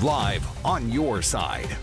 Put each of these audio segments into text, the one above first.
live on your side.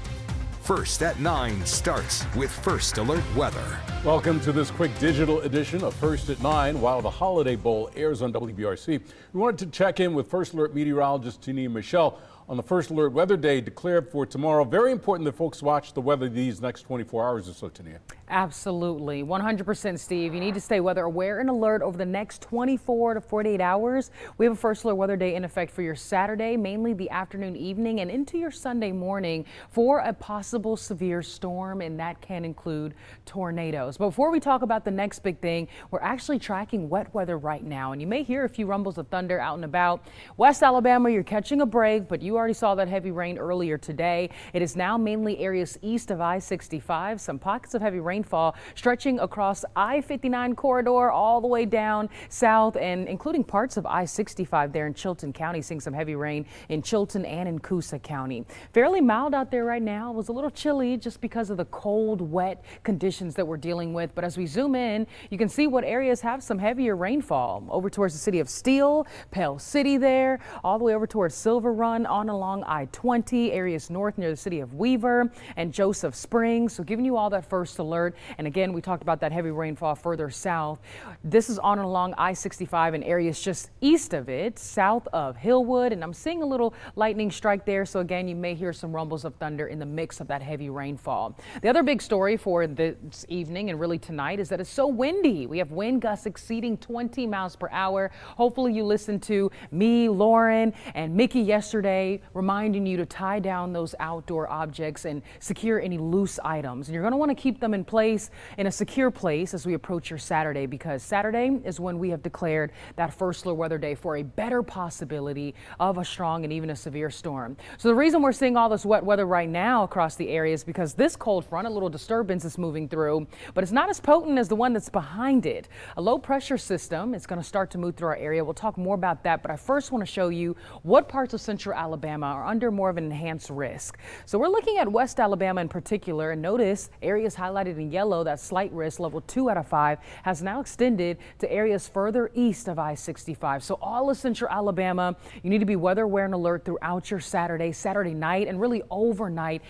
First at 9 starts with First Alert Weather. Welcome to this quick digital edition of First at 9. While the Holiday Bowl airs on WBRC, we wanted to check in with First Alert meteorologist Tania Michelle on the First Alert Weather Day declared for tomorrow. Very important that folks watch the weather these next 24 hours or so, Tania. Absolutely. 100%, Steve. You need to stay weather aware and alert over the next 24 to 48 hours. We have a First Alert Weather Day in effect for your Saturday, mainly the afternoon, evening, and into your Sunday morning for a possible severe storm, and that can include tornadoes. But before we talk about the next big thing, we're actually tracking wet weather right now, and you may hear a few rumbles of thunder out and about. West Alabama, you're catching a break, but you already saw that heavy rain earlier today. It is now mainly areas east of I-65. Some pockets of heavy rainfall stretching across I-59 corridor all the way down south and including parts of I-65 there in Chilton County, seeing some heavy rain in Chilton and in Coosa County. Fairly mild out there right now. It was a little chilly just because of the cold, wet conditions that we're dealing with. But as we zoom in, you can see what areas have some heavier rainfall over towards the city of Steele, Pell City there, all the way over towards Silver Run on along I-20, areas north near the city of Weaver and Joseph Springs. So giving you all that first alert. And again, we talked about that heavy rainfall further south. This is on and along I-65 and areas just east of it, south of Hillwood. And I'm seeing a little lightning strike there. So again, you may hear some rumbles of thunder in the mix of that heavy rainfall. The other big story for this evening and really tonight is that it's so windy. We have wind gusts exceeding 20 miles per hour. Hopefully you listened to me, Lauren, and Mickey yesterday, reminding you to tie down those outdoor objects and secure any loose items. And you're going to want to keep them in place, in a secure place as we approach your Saturday, because Saturday is when we have declared that First Alert Weather Day for a better possibility of a strong and even a severe storm. So the reason we're seeing all this wet weather right now across the area is because this cold front, a little disturbance is moving through, but it's not as potent as the one that's behind it. A low pressure system is going to start to move through our area. We'll talk more about that, but I first want to show you what parts of central Alabama are under more of an enhanced risk. So we're looking at West Alabama in particular, and notice areas highlighted in yellow, that slight risk level 2 out of 5 has now extended to areas further east of I-65. So all of central Alabama, you need to be weather aware and alert throughout your Saturday night, and really overnight.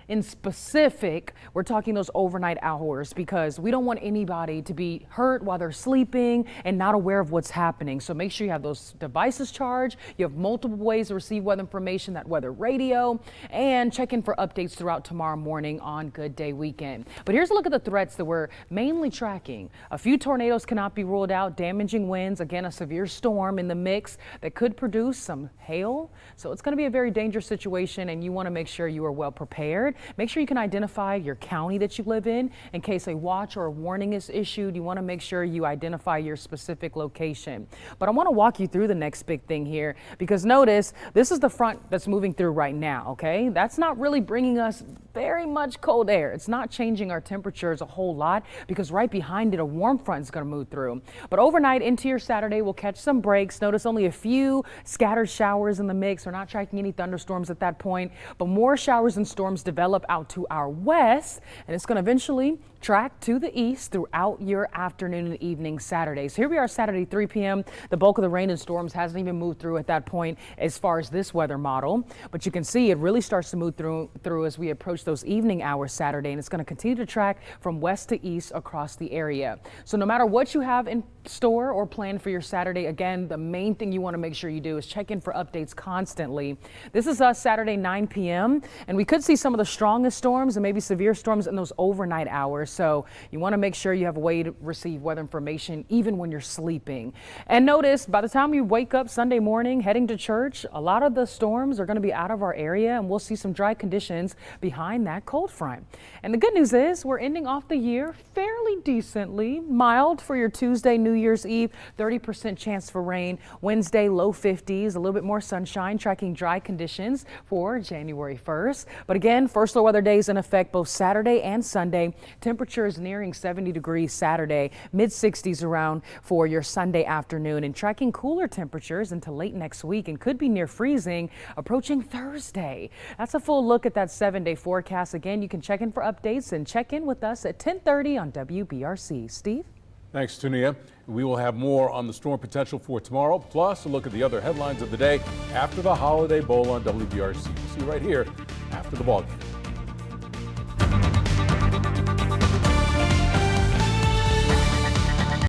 In specific, we're talking those overnight hours because we don't want anybody to be hurt while they're sleeping and not aware of what's happening. So make sure you have those devices charged. You have multiple ways to receive weather information, that weather radio, and check in for updates throughout tomorrow morning on Good Day Weekend. But here's a look at the threats that we're mainly tracking. A few tornadoes cannot be ruled out, damaging winds, again, a severe storm in the mix that could produce some hail. So it's going to be a very dangerous situation, and you want to make sure you are well prepared. Make sure you can identify your county that you live in case a watch or a warning is issued. You want to make sure you identify your specific location. But I want to walk you through the next big thing here, because notice this is the front that's moving through right now. OK, that's not really bringing us very much cold air. It's not changing our temperatures a whole lot because right behind it, a warm front is going to move through. But overnight into your Saturday, we'll catch some breaks. Notice only a few scattered showers in the mix. We're not tracking any thunderstorms at that point, but more showers and storms develop out to our west, and it's going to eventually track to the east throughout your afternoon and evening Saturday. So here we are Saturday 3 p.m. The bulk of the rain and storms hasn't even moved through at that point as far as this weather model, but you can see it really starts to move through as we approach those evening hours Saturday, and it's going to continue to track from west to east across the area. So no matter what you have in store or plan for your Saturday, again, the main thing you want to make sure you do is check in for updates constantly. This is us Saturday 9 p.m. and we could see some of the strongest storms and maybe severe storms in those overnight hours. So you want to make sure you have a way to receive weather information even when you're sleeping. And notice by the time you wake up Sunday morning heading to church, a lot of the storms are going to be out of our area, and we'll see some dry conditions behind that cold front. And the good news is we're ending off the year fairly decently mild for your Tuesday, New Year's Eve, 30% chance for rain. Wednesday, low 50s, a little bit more sunshine, tracking dry conditions for January 1st. But again, First Alert Weather Days in effect both Saturday and Sunday. Temperatures nearing 70 degrees Saturday, mid 60s around for your Sunday afternoon, and tracking cooler temperatures into late next week and could be near freezing approaching Thursday. That's a full look at that 7-day forecast. Again, you can check in for updates and check in with us at 10:30 on WBRC. Steve? Thanks, Tania. We will have more on the storm potential for tomorrow, plus a look at the other headlines of the day after the Holiday Bowl on WBRC. you right here after the ball game.